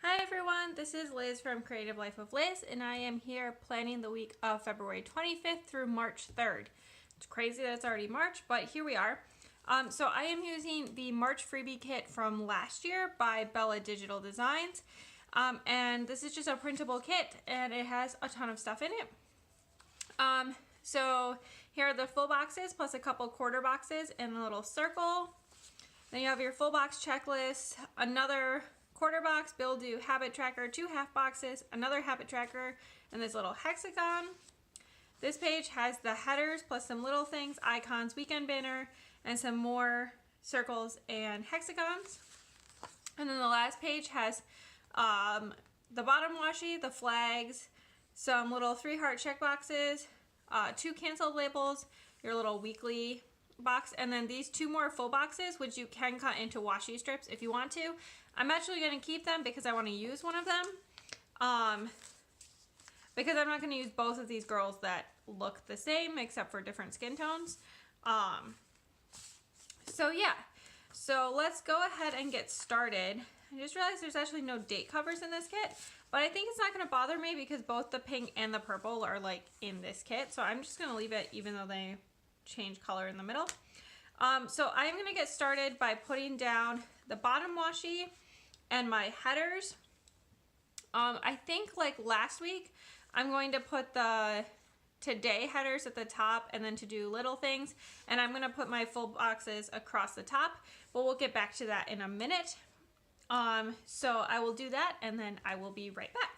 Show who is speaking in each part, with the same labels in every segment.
Speaker 1: Hi everyone, this is Liz from Creative Life of Liz, and I am here planning the week of February 25th through March 3rd. It's crazy that it's already March, but here we are. So I am using the March freebie kit from last year by Bella Digital Designs, and this is just a printable kit, and it has a ton of stuff in it. So here are the full boxes plus a couple quarter boxes in a little circle. Then you have your full box checklist, another quarter box, Bill Do habit tracker, 2 half boxes, another habit tracker, and this little hexagon. This page has the headers plus some little things, icons, weekend banner, and some more circles and hexagons. And then the last page has the bottom washi, the flags, some little 3 heart check boxes, 2 canceled labels, your little weekly box, and then these 2 more full boxes, which you can cut into washi strips if you want to. I'm actually going to keep them because I want to use one of them, because I'm not going to use both of these girls that look the same except for different skin tones. So yeah, so let's go ahead and get started. I just realized there's actually no date covers in this kit, but I think it's not going to bother me because both the pink and the purple are like in this kit, so I'm just going to leave it even though they change color in the middle. So I'm going to get started by putting down the bottom washi and my headers. I think like last week, I'm going to put the today headers at the top and then to do little things, and I'm going to put my full boxes across the top, but we'll get back to that in a minute. So I will do that and then I will be right back.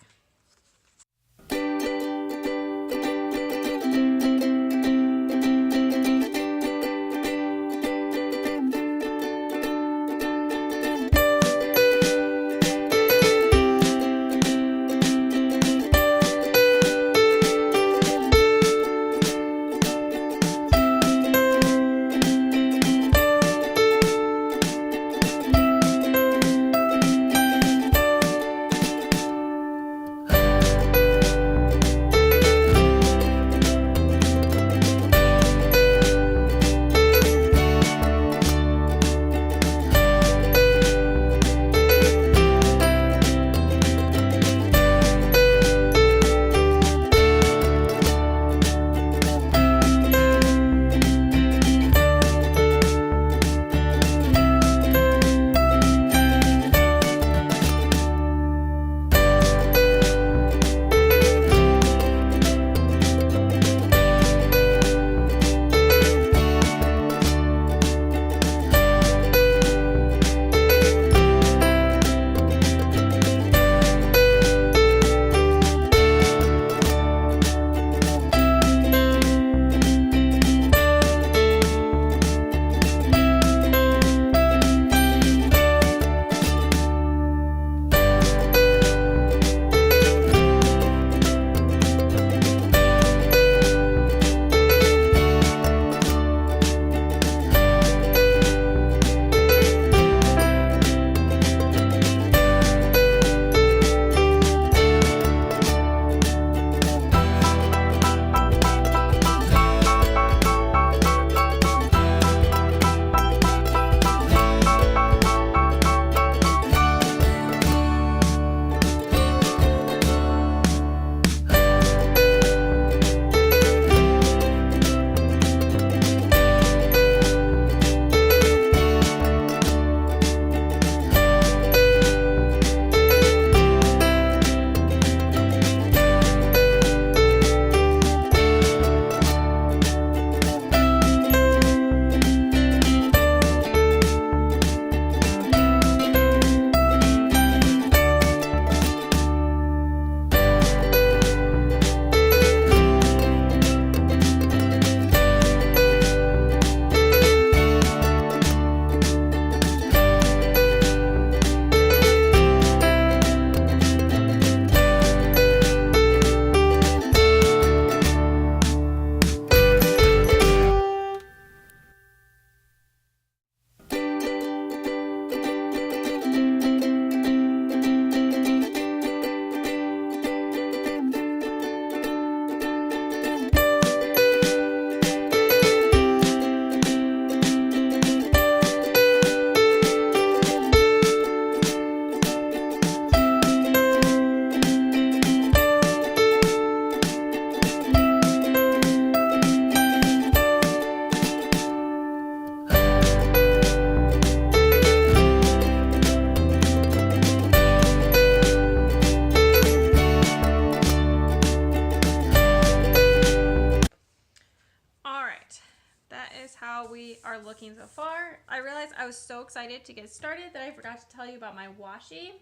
Speaker 1: how we are looking so far. I realized I was so excited to get started that I forgot to tell you about my washi.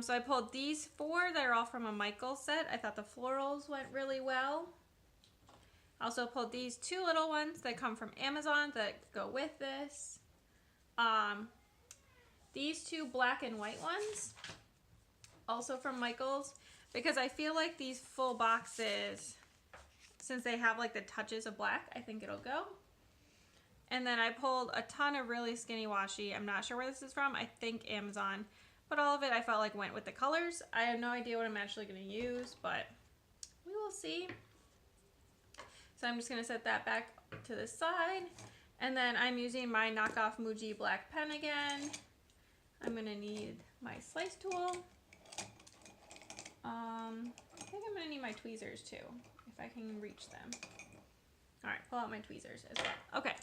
Speaker 1: So I pulled these 4 that are all from a Michaels set. I thought the florals went really well. I also pulled these 2 little ones that come from Amazon that go with this. These 2 black and white ones, also from Michaels, because I feel like these full boxes, since they have like the touches of black, I think it'll go. And then I pulled a ton of really skinny washi. I'm not sure where this is from. I think Amazon. But all of it I felt like went with the colors. I have no idea what I'm actually going to use, but we will see. So I'm just going to set that back to the side. And then I'm using my knockoff Muji black pen again. I'm going to need my slice tool. I think I'm going to need my tweezers too, if I can reach them. All right, pull out my tweezers as well. Okay.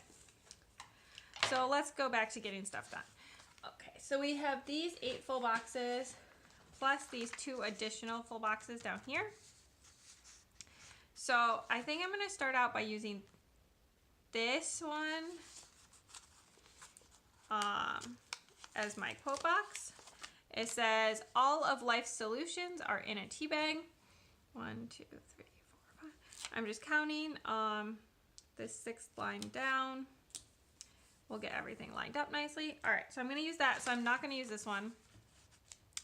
Speaker 1: So let's go back to getting stuff done. Okay, so we have these 8 full boxes plus these 2 additional full boxes down here. So I think I'm going to start out by using this one as my quote box. It says, all of life's solutions are in a tea bag. 1, 2, 3, 4, 5. I'm just counting this 6th line down. We'll get everything lined up nicely. All right, so I'm going to use that. So I'm not going to use this one.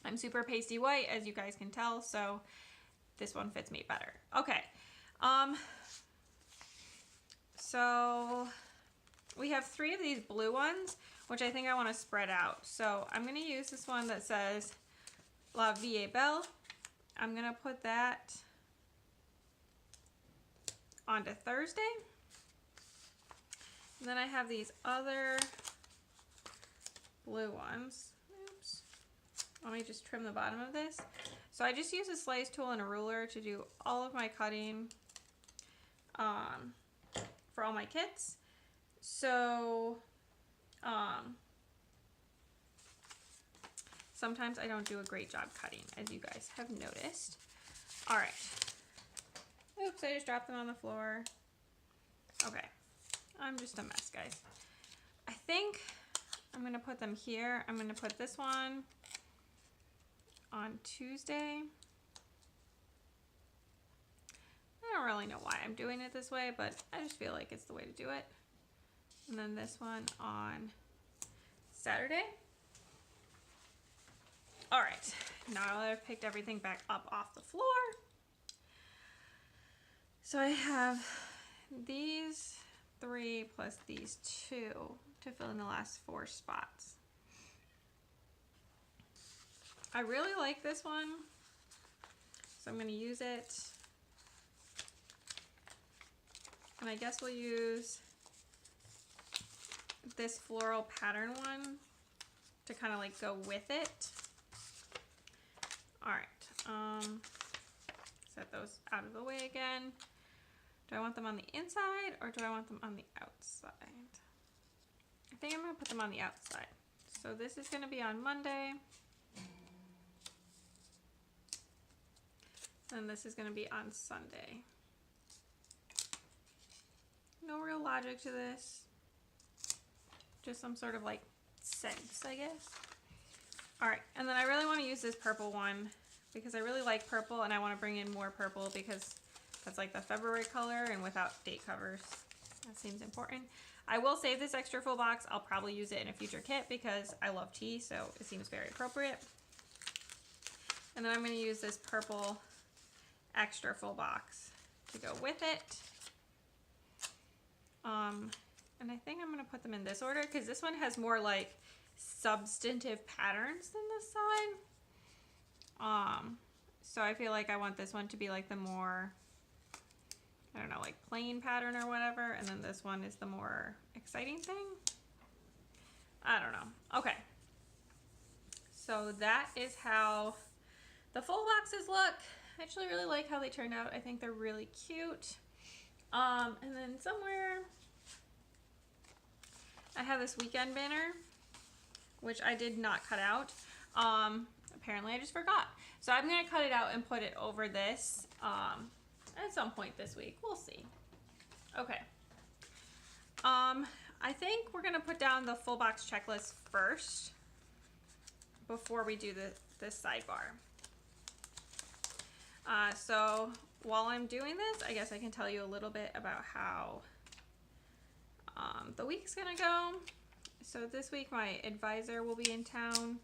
Speaker 1: I'm super pasty white, as you guys can tell, so this one fits me better. Okay. So we have 3 of these blue ones, which I think I want to spread out. So I'm going to use this one that says La Vie est Belle. I'm going to put that onto Thursday. And then I have these other blue ones. Oops. Let me just trim the bottom of this. So I just use a slice tool and a ruler to do all of my cutting for all my kits. So sometimes I don't do a great job cutting, as you guys have noticed. All right. Oops, I just dropped them on the floor. Okay. I'm just a mess, guys. I think I'm going to put them here. I'm going to put this one on Tuesday. I don't really know why I'm doing it this way, but I just feel like it's the way to do it. And then this one on Saturday. All right, now that I've picked everything back up off the floor. So I have these 3 plus these 2 to fill in the last 4 spots. I really like this one, so I'm going to use it. And I guess we'll use this floral pattern one to kind of like go with it. All right, set those out of the way again. Do I want them on the inside or do I want them on the outside? I think I'm going to put them on the outside. So this is going to be on Monday. And this is going to be on Sunday. No real logic to this. Just some sort of like sense, I guess. All right, and then I really want to use this purple one because I really like purple and I want to bring in more purple because that's like the February color and without date covers. That seems important. I will save this extra full box. I'll probably use it in a future kit because I love tea, so it seems very appropriate. And then I'm going to use this purple extra full box to go with it. And I think I'm going to put them in this order because this one has more like substantive patterns than this side. So I feel like I want this one to be like the more, I don't know, like plain pattern or whatever. And then this one is the more exciting thing. I don't know. Okay. So that is how the full boxes look. I actually really like how they turned out. I think they're really cute. And then somewhere I have this weekend banner, which I did not cut out. Apparently I just forgot. So I'm going to cut it out and put it over this at some point this week. We'll see. Okay. I think we're gonna put down the full box checklist first before we do this sidebar. So while I'm doing this, I guess I can tell you a little bit about how the week's gonna go. So this week my advisor will be in town.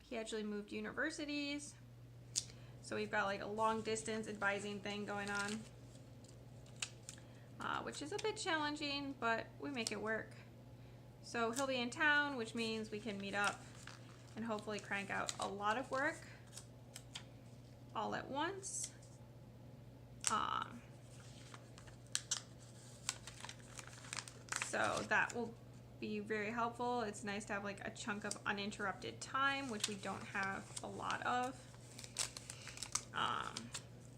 Speaker 1: He actually moved universities. So we've got like a long distance advising thing going on, which is a bit challenging, but we make it work. So he'll be in town, which means we can meet up and hopefully crank out a lot of work all at once. So that will be very helpful. It's nice to have like a chunk of uninterrupted time, which we don't have a lot of.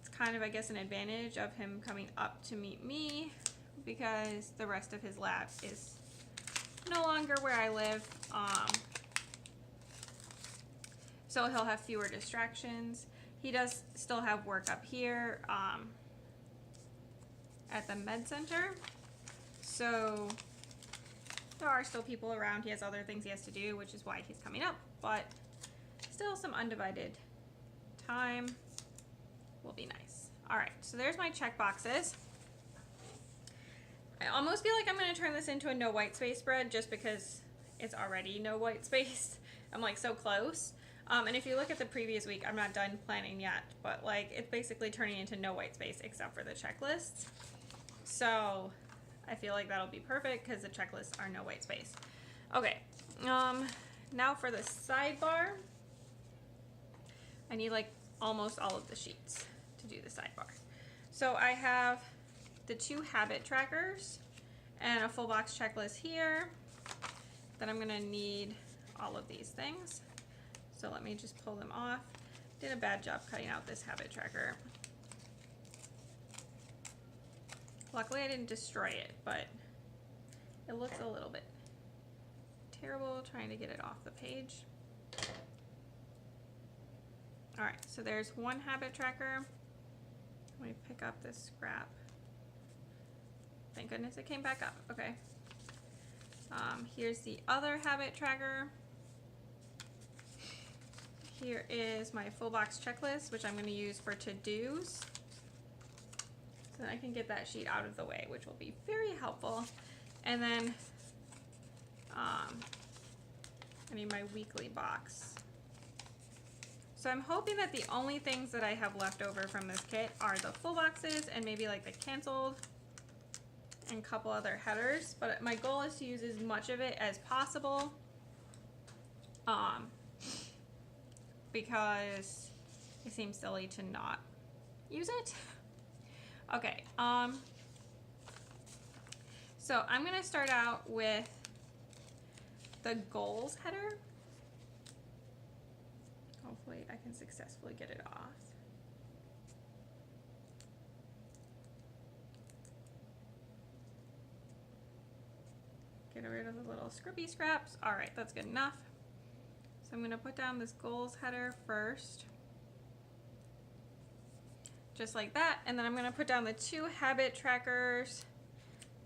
Speaker 1: It's kind of, I guess, an advantage of him coming up to meet me because the rest of his lab is no longer where I live. So he'll have fewer distractions. He does still have work up here at the med center. So there are still people around. He has other things he has to do, which is why he's coming up, but still some undivided time will be nice. All right, so there's my check boxes. I almost feel like I'm going to turn this into a no white space spread just because it's already no white space. I'm like so close. And if you look at the previous week, I'm not done planning yet, but like it's basically turning into no white space except for the checklists. So I feel like that'll be perfect because the checklists are no white space. Okay, now for the sidebar. I need like almost all of the sheets to do the sidebar. So I have the 2 habit trackers and a full box checklist here. Then I'm gonna need all of these things. So let me just pull them off. Did a bad job cutting out this habit tracker. Luckily I didn't destroy it, but it looks a little bit terrible trying to get it off the page. All right, so there's one habit tracker. Let me pick up this scrap. Thank goodness it came back up, okay. Here's the other habit tracker. Here is my full box checklist, which I'm gonna use for to-dos. So then I can get that sheet out of the way, which will be very helpful. And then I need my weekly box. So I'm hoping that the only things that I have left over from this kit are the full boxes and maybe like the canceled and a couple other headers. But my goal is to use as much of it as possible because it seems silly to not use it. Okay, so I'm gonna start out with the goals header. Hopefully I can successfully get it off. Get rid of the little scrippy scraps. All right, that's good enough. So I'm gonna put down this goals header first. Just like that, and then I'm gonna put down the 2 habit trackers.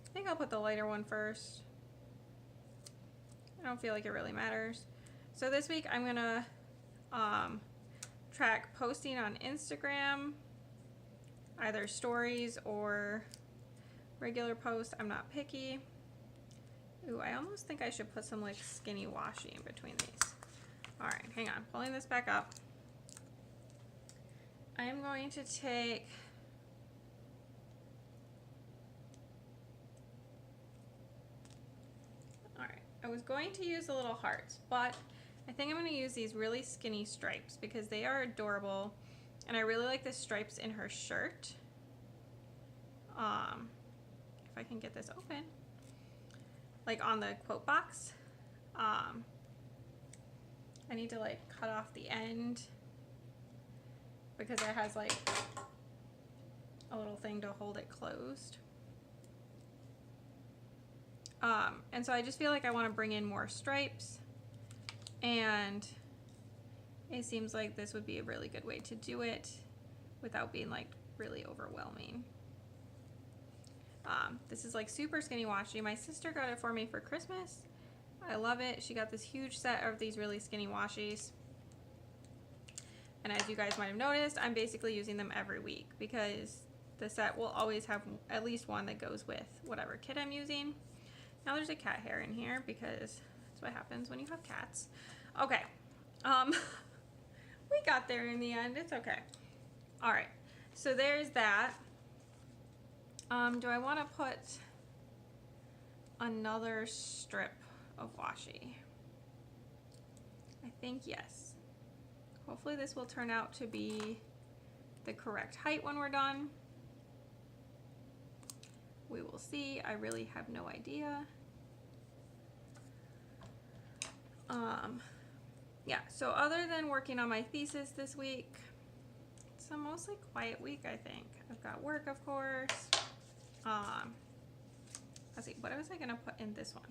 Speaker 1: I think I'll put the lighter one first. I don't feel like it really matters. So this week I'm gonna track posting on Instagram, either stories or regular posts. I'm not picky. Ooh, I almost think I should put some like skinny washi in between these. All right, hang on, pulling this back up. I'm going to take all right, I was going to use the little hearts, but I think I'm going to use these really skinny stripes because they are adorable and I really like the stripes in her shirt. If I can get this open, like on the quote box, I need to like cut off the end because it has like a little thing to hold it closed. And so I just feel like I want to bring in more stripes, and it seems like this would be a really good way to do it without being like really overwhelming. This is like super skinny washi. My sister got it for me for Christmas. I love it. She got this huge set of these really skinny washis. And as you guys might have noticed, I'm basically using them every week because the set will always have at least one that goes with whatever kit I'm using. Now there's a cat hair in here because that's what happens when you have cats. Okay. We got there in the end. It's okay. All right. So there's that. Do I want to put another strip of washi? I think yes. Hopefully this will turn out to be the correct height when we're done. We will see. I really have no idea. Yeah, so other than working on my thesis this week, it's a mostly quiet week, I think. I've got work, of course. Let's see, what was I gonna put in this one?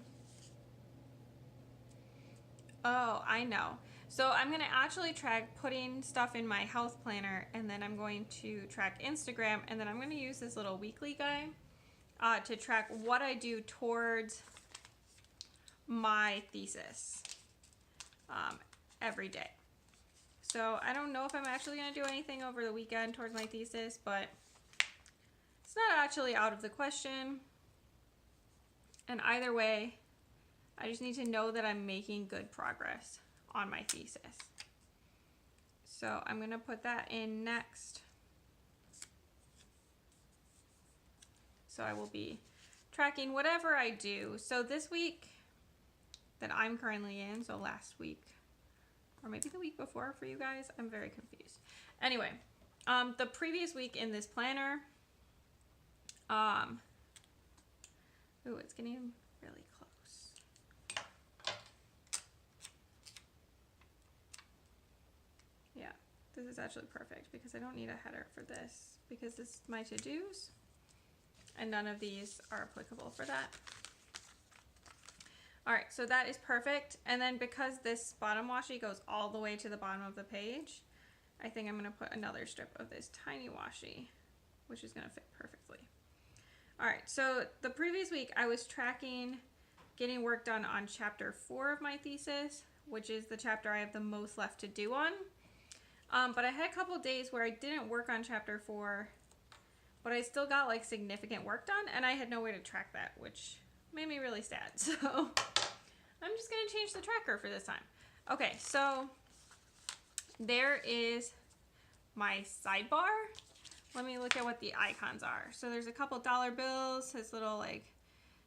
Speaker 1: Oh, I know. So I'm gonna actually track putting stuff in my health planner, and then I'm going to track Instagram, and then I'm gonna use this little weekly guy to track what I do towards my thesis every day. So I don't know if I'm actually gonna do anything over the weekend towards my thesis, but it's not actually out of the question. And either way, I just need to know that I'm making good progress on my thesis. So I'm gonna put that in next. So I will be tracking whatever I do. So this week that I'm currently in, so last week, or maybe the week before for you guys, I'm very confused. Anyway, the previous week in this planner, ooh, it's getting really close. Yeah, this is actually perfect because I don't need a header for this because this is my to-dos and none of these are applicable for that. All right, so that is perfect. And then because this bottom washi goes all the way to the bottom of the page, I think I'm gonna put another strip of this tiny washi, which is gonna fit perfectly. All right, so the previous week I was tracking getting work done on chapter 4 of my thesis, which is the chapter I have the most left to do on. But I had a couple days where I didn't work on chapter 4, but I still got like significant work done, and I had no way to track that, which made me really sad. So I'm just gonna change the tracker for this time. Okay, so there is my sidebar. Let me look at what the icons are. So there's a couple dollar bills, this little like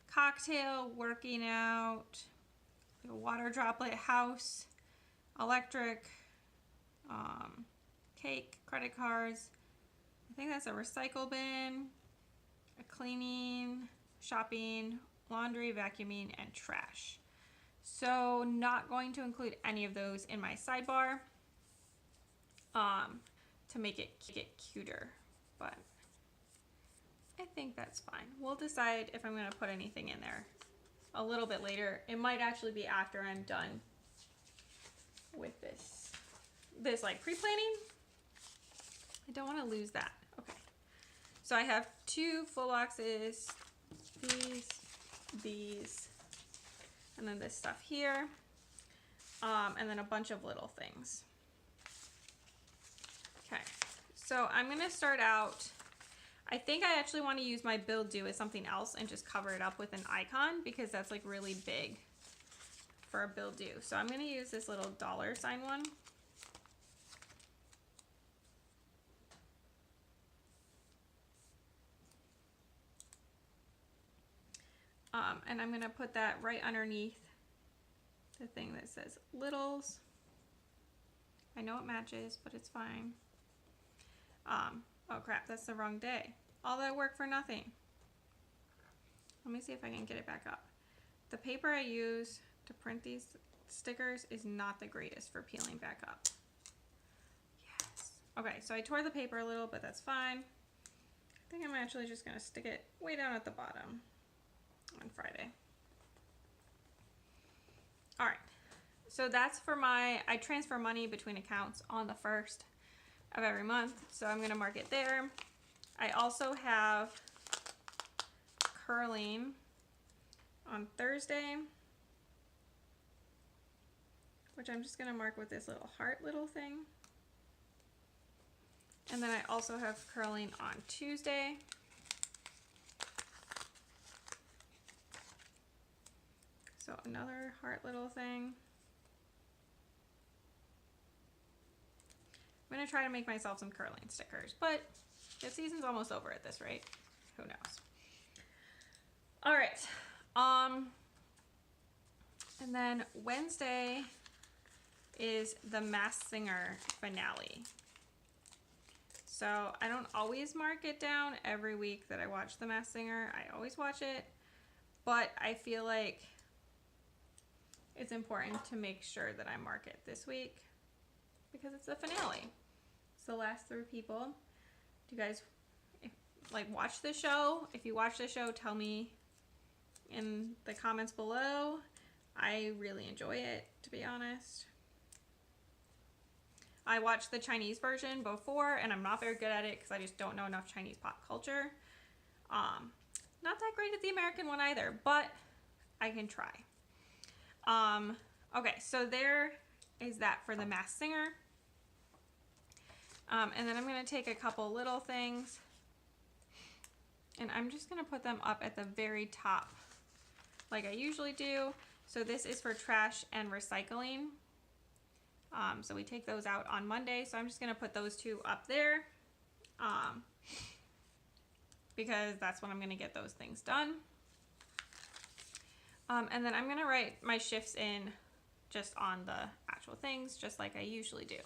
Speaker 1: cocktail, working out, a water droplet, house, electric, cake, credit cards. I think that's a recycle bin, a cleaning, shopping, laundry, vacuuming, and trash. So not going to include any of those in my sidebar to make it cuter, but I think that's fine. We'll decide if I'm going to put anything in there a little bit later. It might actually be after I'm done with this like pre-planning. I don't want to lose that. Okay, so I have 2 full boxes, these, and then this stuff here, and then a bunch of little things. Okay, so I'm gonna start out, I think I actually want to use my build do as something else and just cover it up with an icon because that's like really big for a build do. So I'm gonna use this little $sign one. And I'm gonna put that right underneath the thing that says littles. I know it matches, but it's fine. Oh crap, that's the wrong day. All that work for nothing. Let me see if I can get it back up. The paper I use to print these stickers is not the greatest for peeling back up. Yes. Okay, so I tore the paper a little, but that's fine. I think I'm actually just gonna stick it way down at the bottom on Friday. All right, so that's for I transfer money between accounts on the 1st of every month, so I'm gonna mark it there. I also have curling curling on Thursday, which I'm just gonna mark with this little heart little thing. And then I also have curling on Tuesday. So another heart little thing. I'm gonna try to make myself some curling stickers, but the season's almost over at this rate. Who knows? All right. And then Wednesday is the Masked Singer finale. So I don't always mark it down every week that I watch the Masked Singer. I always watch it, but I feel like it's important to make sure that I mark it this week because it's the finale. It's the last 3 people. Do you guys watch the show? If you watch the show, tell me in the comments below. I really enjoy it, to be honest. I watched the Chinese version before, and I'm not very good at it because I just don't know enough Chinese pop culture. Not that great at the American one either, but I can try. Okay, so there is that for the Masked Singer. And then I'm going to take a couple little things, and I'm just going to put them up at the very top like I usually do. So this is for trash and recycling. So we take those out on Monday. So I'm just going to put those 2 up there because that's when I'm going to get those things done. And then I'm going to write my shifts in just on the actual things, just like I usually do.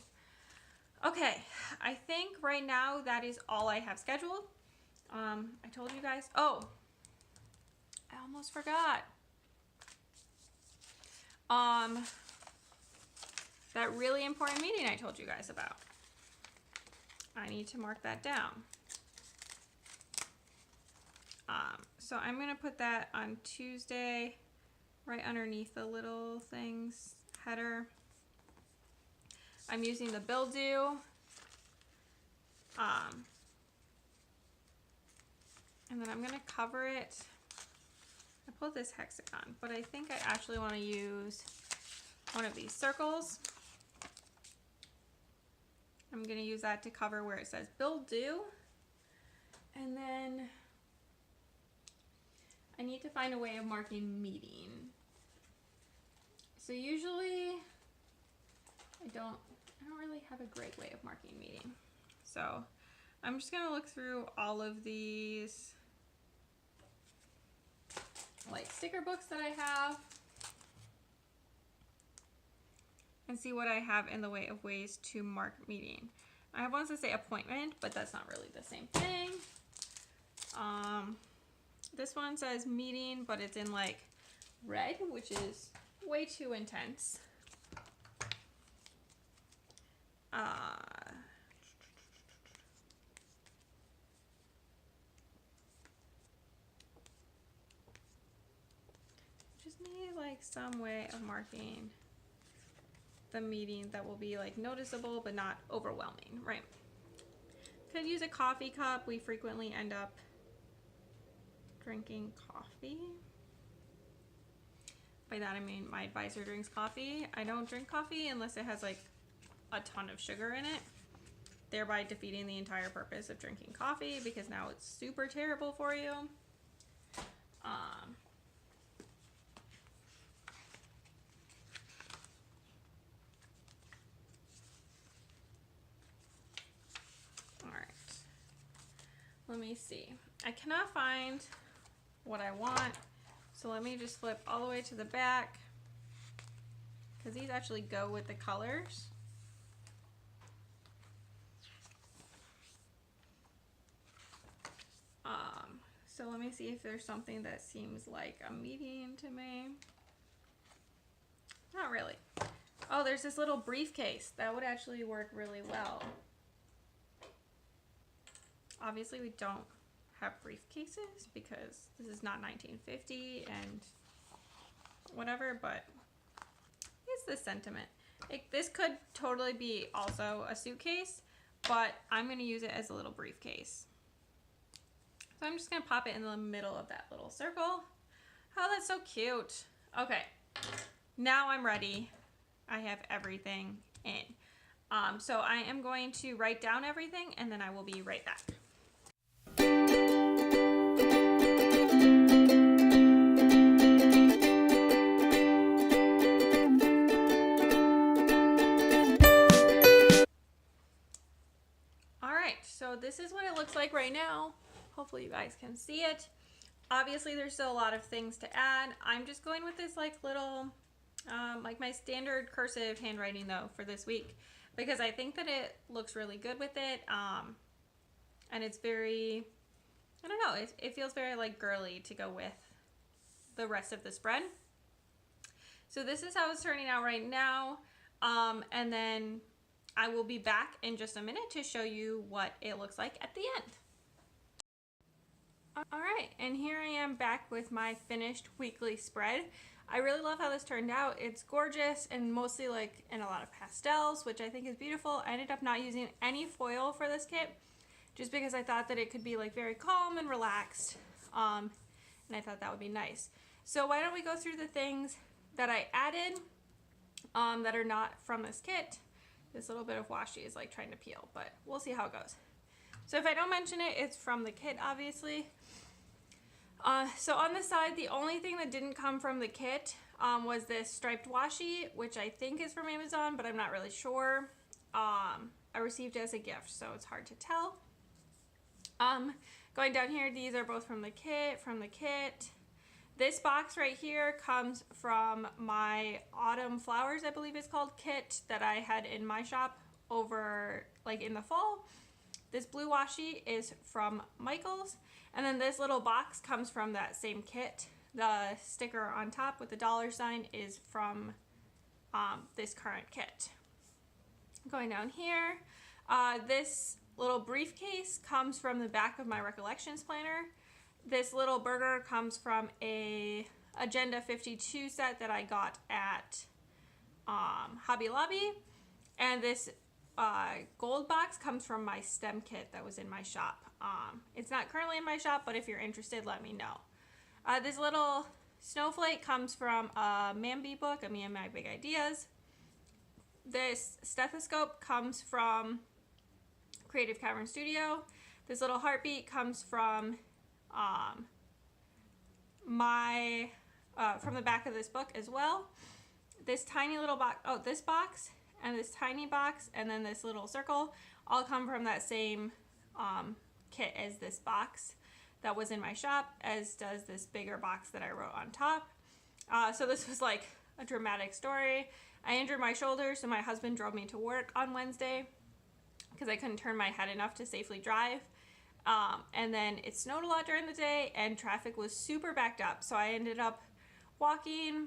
Speaker 1: Okay, I think right now that is all I have scheduled. I told you guys, oh, I almost forgot. That really important meeting I told you guys about. I need to mark that down. So I'm going to put that on Tuesday, right underneath the little things header. I'm using the bill due. And then I'm going to cover it. I pulled this hexagon, but I think I actually want to use one of these circles. I'm going to use that to cover where it says bill due. And then I need to find a way of marking meeting. So usually I don't really have a great way of marking meeting. So I'm just gonna look through all of these like sticker books that I have and see what I have in the way of ways to mark meeting. I have ones that say appointment, but that's not really the same thing. This one says meeting, but it's in like red, which is way too intense. Just need like some way of marking the meeting that will be like noticeable but not overwhelming, right? Could use a coffee cup. We frequently end up drinking coffee. By that I mean my advisor drinks coffee. I don't drink coffee unless it has like a ton of sugar in it, thereby defeating the entire purpose of drinking coffee because now it's super terrible for you. All right, let me see. I cannot find what I want, so let me just flip all the way to the back because these actually go with the colors. So let me see if there's something that seems like a median to me. Not really. Oh, there's this little briefcase. That would actually work really well. Obviously, we don't have briefcases because this is not 1950 and whatever, but it's the sentiment. This could totally be also a suitcase, but I'm going to use it as a little briefcase. So I'm just gonna pop it in the middle of that little circle. Oh, that's so cute. Okay, now I'm ready. I have everything in. So I am going to write down everything and then I will be right back. All right, so this is what it looks like right now. Hopefully you guys can see it. Obviously there's still a lot of things to add. I'm just going with this like little, like my standard cursive handwriting though for this week, because I think that it looks really good with it. And it's very, I don't know, it feels very like girly to go with the rest of the spread. So this is how it's turning out right now. And then I will be back in just a minute to show you what it looks like at the end. All right, and here I am back with my finished weekly spread. I really love how this turned out. It's gorgeous and mostly like in a lot of pastels, which I think is beautiful. I ended up not using any foil for this kit just because I thought that it could be like very calm and relaxed. And I thought that would be nice. So why don't we go through the things that I added that are not from this kit. This little bit of washi is like trying to peel, but we'll see how it goes. So if I don't mention it, it's from the kit, obviously. So on the side, the only thing that didn't come from the kit was this striped washi, which I think is from Amazon, but I'm not really sure. I received it as a gift, so it's hard to tell. Going down here, these are both from the kit. This box right here comes from my Autumn Flowers, I believe it's called, kit that I had in my shop over like in the fall. This blue washi is from Michael's, and then this little box comes from that same kit. The sticker on top with the $sign is from this current kit. Going down here, this little briefcase comes from the back of my Recollections planner. This little burger comes from a Agenda 52 set that I got at Hobby Lobby, and this gold box comes from my STEM kit that was in my shop. It's not currently in my shop, but if you're interested, let me know. This little snowflake comes from a Mambi book, Me and My Big Ideas. This stethoscope comes from Creative Cavern Studio. This little heartbeat comes from from the back of this book as well. This tiny little box, this box, and this tiny box, and then this little circle all come from that same kit as this box that was in my shop, as does this bigger box that I wrote on top. So this was like a dramatic story. I injured my shoulder, so my husband drove me to work on Wednesday because I couldn't turn my head enough to safely drive. And then it snowed a lot during the day and traffic was super backed up. So I ended up walking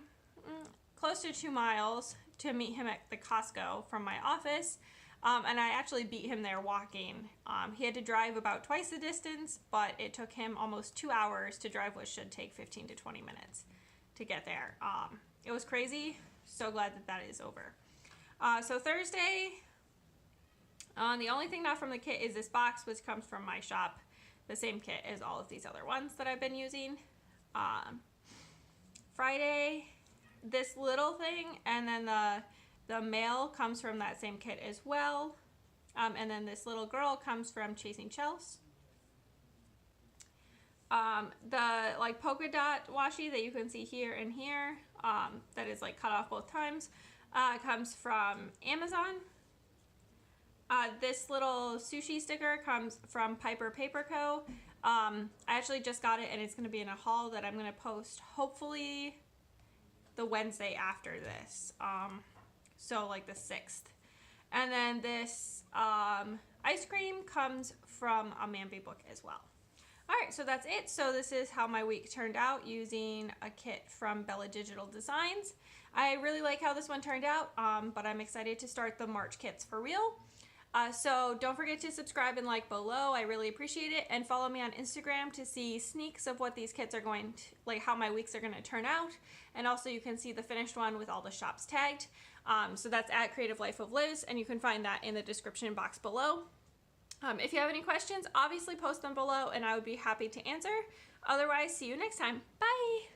Speaker 1: close to 2 miles to meet him at the Costco from my office. And I actually beat him there walking. He had to drive about twice the distance, but it took him almost 2 hours to drive what should take 15 to 20 minutes to get there. It was crazy. So glad that that is over. So Thursday, the only thing not from the kit is this box, which comes from my shop. The same kit as all of these other ones that I've been using. Friday, this little thing, and then the mail comes from that same kit as well. And then this little girl comes from Chasing Chels. The like polka dot washi that you can see here and here, that is like cut off both times, comes from Amazon. This little sushi sticker comes from Piper Paper Co. I actually just got it and it's going to be in a haul that I'm going to post hopefully the Wednesday after this. So like the 6th. And then this ice cream comes from a Mambi book as well. Alright, so that's it. So this is how my week turned out using a kit from Bella Digital Designs. I really like how this one turned out, but I'm excited to start the March kits for real. So don't forget to subscribe and like below. I really appreciate it. And follow me on Instagram to see sneaks of what these kits are going to, like how my weeks are going to turn out. And also you can see the finished one with all the shops tagged. So that's at Creative Life of Liz, and you can find that in the description box below. If you have any questions, obviously post them below and I would be happy to answer. Otherwise, see you next time. Bye!